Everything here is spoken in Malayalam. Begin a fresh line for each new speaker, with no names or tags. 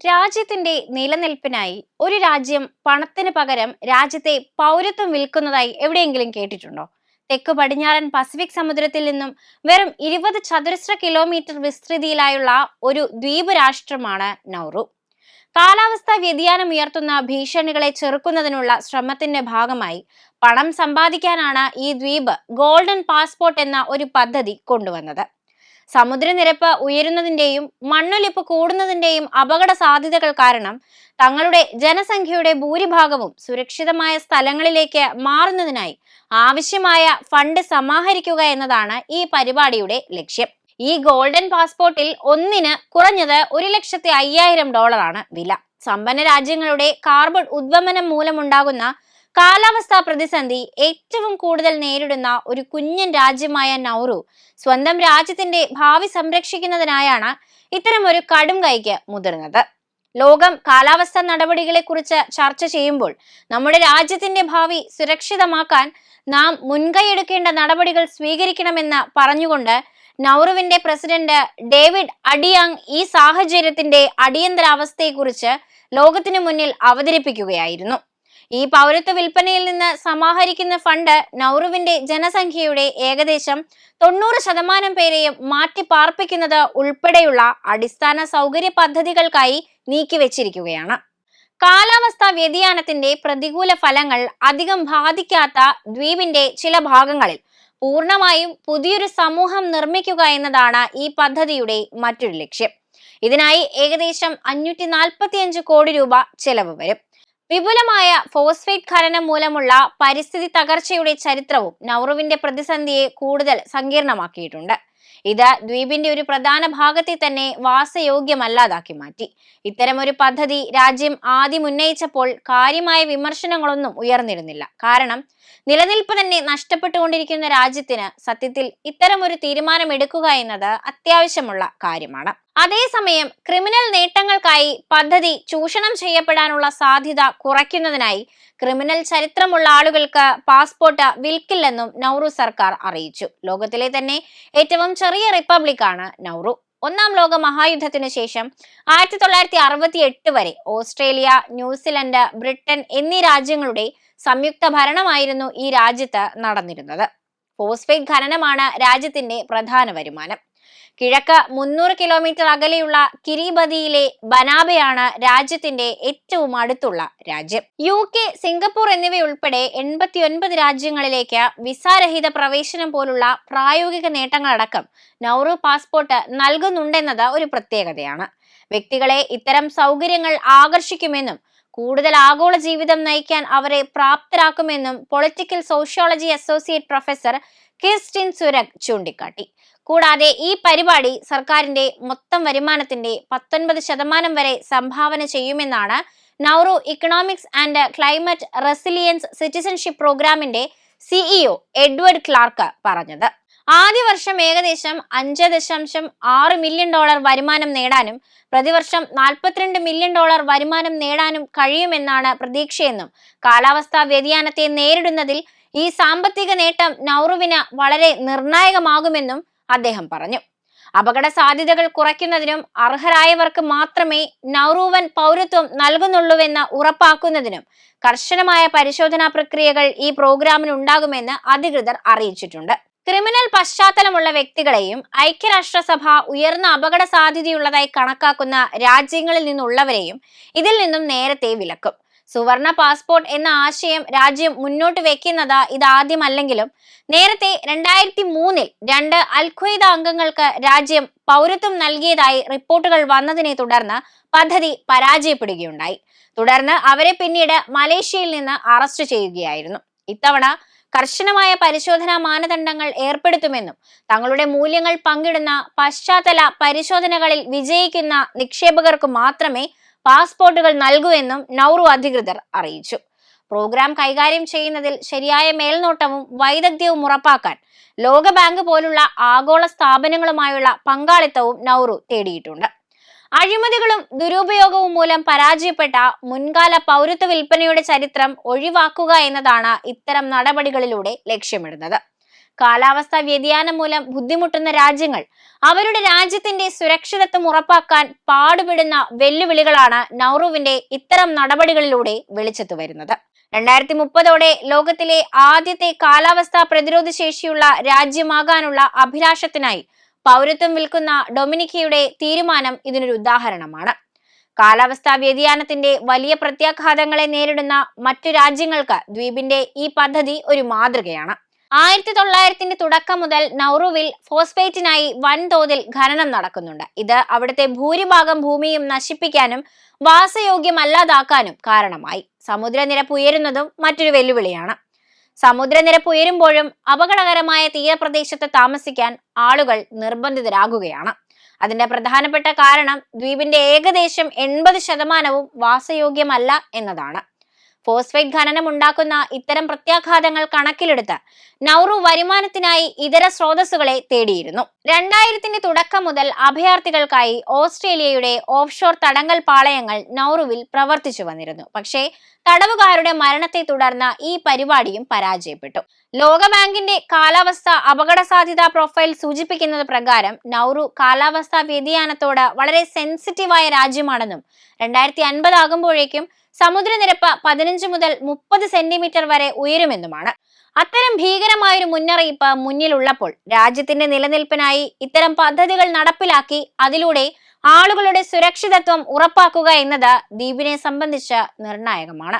രാജ്യത്തിന്റെ നിലനിൽപ്പിനായി ഒരു രാജ്യം പണത്തിന് പകരം രാജ്യത്തെ പൗരത്വം വിൽക്കുന്നതായി എവിടെയെങ്കിലും കേട്ടിട്ടുണ്ടോ? തെക്ക് പടിഞ്ഞാറൻ പസഫിക് സമുദ്രത്തിൽ നിന്നും വെറും 20 ചതുരശ്ര കിലോമീറ്റർ വിസ്തൃതിയിലായുള്ള ഒരു ദ്വീപ് രാഷ്ട്രമാണ് നൗറു. കാലാവസ്ഥാ വ്യതിയാനം ഉയർത്തുന്ന ഭീഷണികളെ ചെറുക്കുന്നതിനുള്ള ശ്രമത്തിന്റെ ഭാഗമായി പണം സമ്പാദിക്കാനാണ് ഈ ദ്വീപ് ഗോൾഡൻ പാസ്പോർട്ട് എന്ന ഒരു പദ്ധതി കൊണ്ടുവന്നത്. സമുദ്രനിരപ്പ് ഉയരുന്നതിന്റെയും മണ്ണൊലിപ്പ് കൂടുന്നതിന്റെയും അപകട സാധ്യതകൾ കാരണം തങ്ങളുടെ ജനസംഖ്യയുടെ ഭൂരിഭാഗവും സുരക്ഷിതമായ സ്ഥലങ്ങളിലേക്ക് മാറുന്നതിനായി ആവശ്യമായ ഫണ്ട് സമാഹരിക്കുക എന്നതാണ് ഈ പരിപാടിയുടെ ലക്ഷ്യം. ഈ ഗോൾഡൻ പാസ്പോർട്ടിൽ ഒന്നിന് കുറഞ്ഞത് $1,50,000 വില. സമ്പന്ന രാജ്യങ്ങളുടെ കാർബൺ ഉദ്വമനം മൂലമുണ്ടാകുന്ന കാലാവസ്ഥാ പ്രതിസന്ധി ഏറ്റവും കൂടുതൽ നേരിടുന്ന ഒരു കുഞ്ഞൻ രാജ്യമായ നൗറു സ്വന്തം രാജ്യത്തിന്റെ ഭാവി സംരക്ഷിക്കുന്നതിനായാണ് ഇത്തരമൊരു കടും കൈക്ക് മുതിർന്നത്. ലോകം കാലാവസ്ഥാ നടപടികളെ കുറിച്ച് ചർച്ച ചെയ്യുമ്പോൾ നമ്മുടെ രാജ്യത്തിന്റെ ഭാവി സുരക്ഷിതമാക്കാൻ നാം മുൻകൈയെടുക്കേണ്ട നടപടികൾ സ്വീകരിക്കണമെന്ന് പറഞ്ഞുകൊണ്ട് നൗറുവിന്റെ പ്രസിഡന്റ് ഡേവിഡ് അഡിയാങ് ഈ സാഹചര്യത്തിന്റെ അടിയന്തരാവസ്ഥയെക്കുറിച്ച് ലോകത്തിനു മുന്നിൽ അവതരിപ്പിക്കുകയായിരുന്നു. ഈ പൗരത്വ വിൽപ്പനയിൽ നിന്ന് സമാഹരിക്കുന്ന ഫണ്ട് നൗറുവിന്റെ ജനസംഖ്യയുടെ ഏകദേശം 90% പേരെയും മാറ്റി പാർപ്പിക്കുന്നത് ഉൾപ്പെടെയുള്ള അടിസ്ഥാന സൗകര്യ പദ്ധതികൾക്കായി നീക്കിവെച്ചിരിക്കുകയാണ്. കാലാവസ്ഥാ വ്യതിയാനത്തിന്റെ പ്രതികൂല ഫലങ്ങൾ അധികം ബാധിക്കാത്ത ദ്വീപിന്റെ ചില ഭാഗങ്ങളിൽ പൂർണ്ണമായും പുതിയൊരു സമൂഹം നിർമ്മിക്കുക എന്നതാണ് ഈ പദ്ധതിയുടെ മറ്റൊരു ലക്ഷ്യം. ഇതിനായി ഏകദേശം 545 കോടി രൂപ ചെലവ് വരും. വിപുലമായ ഫോസ്ഫേറ്റ് ഖനനം മൂലമുള്ള പരിസ്ഥിതി തകർച്ചയുടെ ചരിത്രവും നൗറുവിന്റെ പ്രതിസന്ധിയെ കൂടുതൽ സങ്കീർണമാക്കിയിട്ടുണ്ട്. ഇത് ദ്വീപിന്റെ ഒരു പ്രധാന ഭാഗത്തെ തന്നെ വാസയോഗ്യമല്ലാതാക്കി മാറ്റി. ഇത്തരമൊരു പദ്ധതി രാജ്യം ആദ്യം ഉന്നയിച്ചപ്പോൾ കാര്യമായ വിമർശനങ്ങളൊന്നും ഉയർന്നിരുന്നില്ല. കാരണം നിലനിൽപ്പ് തന്നെ നഷ്ടപ്പെട്ടുകൊണ്ടിരിക്കുന്ന രാജ്യത്തിന് സത്യത്തിൽ ഇത്തരമൊരു തീരുമാനം എടുക്കുക എന്നത് അത്യാവശ്യമുള്ള കാര്യമാണ്. അതേസമയം ക്രിമിനൽ നേട്ടങ്ങൾക്കായി പദ്ധതി ചൂഷണം ചെയ്യപ്പെടാനുള്ള സാധ്യത കുറയ്ക്കുന്നതിനായി ക്രിമിനൽ ചരിത്രമുള്ള ആളുകൾക്ക് പാസ്പോർട്ട് വിൽക്കില്ലെന്നും നൗറു സർക്കാർ അറിയിച്ചു. ലോകത്തിലെ തന്നെ ഏറ്റവും ചെറിയ റിപ്പബ്ലിക്കാണ് നൗറു. ഒന്നാം ലോക മഹായുദ്ധത്തിനു ശേഷം 1968 വരെ ഓസ്ട്രേലിയ, ന്യൂസിലൻഡ്, ബ്രിട്ടൻ എന്നീ രാജ്യങ്ങളുടെ സംയുക്ത ഭരണമായിരുന്നു ഈ രാജ്യത്ത് നടന്നിരുന്നത്. ഫോസ്ഫേറ്റ് ഖനനമാണ് രാജ്യത്തിന്റെ പ്രധാന വരുമാനം. കിഴക്ക് 300 കിലോമീറ്റർ അകലെയുള്ള കിരിബതിയിലെ ബനാബയാണ് രാജ്യത്തിന്റെ ഏറ്റവും അടുത്തുള്ള രാജ്യം. UK, സിംഗപ്പൂർ എന്നിവയുൾപ്പെടെ 89 രാജ്യങ്ങളിലേക്ക് വിസാരഹിത പ്രവേശനം പോലുള്ള പ്രായോഗിക നേട്ടങ്ങളടക്കം നൗറു പാസ്പോർട്ട് നൽകുന്നുണ്ടെന്നത് ഒരു പ്രത്യേകതയാണ്. വ്യക്തികളെ ഇത്തരം സൗകര്യങ്ങൾ ആകർഷിക്കുമെന്നും കൂടുതൽ ആഗോള ജീവിതം നയിക്കാൻ അവരെ പ്രാപ്തരാക്കുമെന്നും political sociology associate professor Kirsten Surak ചൂണ്ടിക്കാട്ടി. കൂടാതെ ഈ പരിപാടി സർക്കാരിന്റെ മൊത്തം വരുമാനത്തിന്റെ 19% വരെ സംഭാവന ചെയ്യുമെന്നാണ് Nauru economics and climate resilience citizenship പ്രോഗ്രാമിന്റെ CEO എഡ്വേർഡ് ക്ലാർക്ക് പറഞ്ഞത്. ആദ്യ വർഷം ഏകദേശം $5.6 മില്യൺ വരുമാനം നേടാനും പ്രതിവർഷം $42 മില്യൺ വരുമാനം നേടാനും കഴിയുമെന്നാണ് പ്രതീക്ഷയെന്നും കാലാവസ്ഥാ വ്യതിയാനത്തെ നേരിടുന്നതിൽ ഈ സാമ്പത്തിക നേട്ടം നൗറുവിന് വളരെ നിർണായകമാകുമെന്നും അദ്ദേഹം പറഞ്ഞു. അപകട സാധ്യതകൾ കുറയ്ക്കുന്നതിനും അർഹരായവർക്ക് മാത്രമേ നൗറുവൻ പൗരത്വം നൽകുന്നുള്ളൂവെന്ന് ഉറപ്പാക്കുന്നതിനും കർശനമായ പരിശോധനാ പ്രക്രിയകൾ ഈ പ്രോഗ്രാമിന് ഉണ്ടാകുമെന്ന് അധികൃതർ അറിയിച്ചിട്ടുണ്ട്. ക്രിമിനൽ പശ്ചാത്തലമുള്ള വ്യക്തികളെയും ഐക്യരാഷ്ട്രസഭ ഉയർന്ന അപകട സാധ്യതയുള്ളതായി കണക്കാക്കുന്ന രാജ്യങ്ങളിൽ നിന്നുള്ളവരെയും ഇതിൽ നിന്നും നേരത്തെ വിലക്കും. സുവർണ പാസ്പോർട്ട് എന്ന ആശയം രാജ്യം മുന്നോട്ട് വെക്കുന്നത് ഇതാദ്യമല്ലെങ്കിലും നേരത്തെ 2003 2 അൽ-ഖ്വയ്ദ അംഗങ്ങൾക്ക് രാജ്യം പൗരത്വം നൽകിയതായി റിപ്പോർട്ടുകൾ വന്നതിനെ തുടർന്ന് പദ്ധതി പരാജയപ്പെടുകയുണ്ടായി. തുടർന്ന് അവരെ പിന്നീട് മലേഷ്യയിൽ നിന്ന് അറസ്റ്റ് ചെയ്യുകയായിരുന്നു. ഇത്തവണ കർശനമായ പരിശോധനാ മാനദണ്ഡങ്ങൾ ഏർപ്പെടുത്തുമെന്നും തങ്ങളുടെ മൂല്യങ്ങൾ പങ്കിടുന്ന പശ്ചാത്തല പരിശോധനകളിൽ വിജയിക്കുന്ന നിക്ഷേപകർക്ക് മാത്രമേ പാസ്പോർട്ടുകൾ നൽകൂ എന്നും നൗറു അധികൃതർ അറിയിച്ചു. പ്രോഗ്രാം കൈകാര്യം ചെയ്യുന്നതിൽ ശരിയായ മേൽനോട്ടവും വൈദഗ്ധ്യവും ഉറപ്പാക്കാൻ ലോകബാങ്ക് പോലുള്ള ആഗോള സ്ഥാപനങ്ങളുമായുള്ള പങ്കാളിത്തവും നൗറു തേടിയിട്ടുണ്ട്. അഴിമതികളും ദുരുപയോഗവും മൂലം പരാജയപ്പെട്ട മുൻകാല പൗരത്വ വിൽപ്പനയുടെ ചരിത്രം ഒഴിവാക്കുക എന്നതാണ് ഇത്തരം നടപടികളിലൂടെ ലക്ഷ്യമിടുന്നത്. കാലാവസ്ഥാ വ്യതിയാനം മൂലം ബുദ്ധിമുട്ടുന്ന രാജ്യങ്ങൾ അവരുടെ രാജ്യത്തിന്റെ സുരക്ഷിതത്വം ഉറപ്പാക്കാൻ പാടുപെടുന്ന വെല്ലുവിളികളാണ് നൗറുവിന്റെ ഇത്തരം നടപടികളിലൂടെ വെളിച്ചത്തു വരുന്നത്. 2030 ലോകത്തിലെ ആദ്യത്തെ കാലാവസ്ഥാ പ്രതിരോധ ശേഷിയുള്ള രാജ്യമാകാനുള്ള അഭിലാഷത്തിനായി പൗരത്വം വിൽക്കുന്ന ഡൊമിനിക്കയുടെ തീരുമാനം ഇതിനൊരു ഉദാഹരണമാണ്. കാലാവസ്ഥാ വ്യതിയാനത്തിന്റെ വലിയ പ്രത്യാഘാതങ്ങളെ നേരിടുന്ന മറ്റു രാജ്യങ്ങൾക്ക് ദ്വീപിന്റെ ഈ പദ്ധതി ഒരു മാതൃകയാണ്. 1900 തുടക്കം മുതൽ നൗറുവിൽ ഫോസ്ഫേറ്റിനായി വൻതോതിൽ ഖനനം നടക്കുന്നുണ്ട്. ഇത് അവിടുത്തെ ഭൂരിഭാഗം ഭൂമിയും നശിപ്പിക്കാനും വാസയോഗ്യമല്ലാതാക്കാനും കാരണമായി. സമുദ്രനിരപ്പ് ഉയരുന്നതും മറ്റൊരു വെല്ലുവിളിയാണ്. സമുദ്രനിരപ്പ് ഉയരുമ്പോഴും അപകടകരമായ തീരപ്രദേശത്ത് താമസിക്കാൻ ആളുകൾ നിർബന്ധിതരാകുകയാണ്. അതിന്റെ പ്രധാനപ്പെട്ട കാരണം ദ്വീപിന്റെ ഏകദേശം 80% വാസയോഗ്യമല്ല എന്നതാണ്. ഫോസ്ഫേറ്റ് ഖനനം ഉണ്ടാക്കുന്ന ഇത്തരം പ്രത്യാഘാതങ്ങൾ കണക്കിലെടുത്ത് നൗറു വരുമാനത്തിനായി ഇതര സ്രോതസ്സുകളെ തേടിയിരുന്നു. 2000 തുടക്കം മുതൽ അഭയാർത്ഥികൾക്കായി ഓസ്ട്രേലിയയുടെ ഓഫ്ഷോർ തടങ്കൽ പാളയങ്ങൾ നൗറുവിൽ പ്രവർത്തിച്ചു വന്നിരുന്നു. പക്ഷേ തടവുകാരുടെ മരണത്തെ തുടർന്ന് ഈ പരിപാടിയും പരാജയപ്പെട്ടു. ലോകബാങ്കിന്റെ കാലാവസ്ഥ അപകട സാധ്യതാ പ്രൊഫൈൽ സൂചിപ്പിക്കുന്നത് പ്രകാരം നൗറു കാലാവസ്ഥാ വ്യതിയാനത്തോട് വളരെ സെൻസിറ്റീവായ രാജ്യമാണെന്നും 2050 ആകുമ്പോഴേക്കും സമുദ്രനിരപ്പ് 15 മുതൽ 30 സെന്റിമീറ്റർ വരെ ഉയരുമെന്നുമാണ്. അത്തരം ഭീകരമായൊരു മുന്നറിയിപ്പ് മുന്നിലുള്ളപ്പോൾ രാജ്യത്തിന്റെ നിലനിൽപ്പിനായി ഇത്തരം പദ്ധതികൾ നടപ്പിലാക്കി അതിലൂടെ ആളുകളുടെ സുരക്ഷിതത്വം ഉറപ്പാക്കുക എന്നത് ദ്വീപിനെ സംബന്ധിച്ച് നിർണായകമാണ്.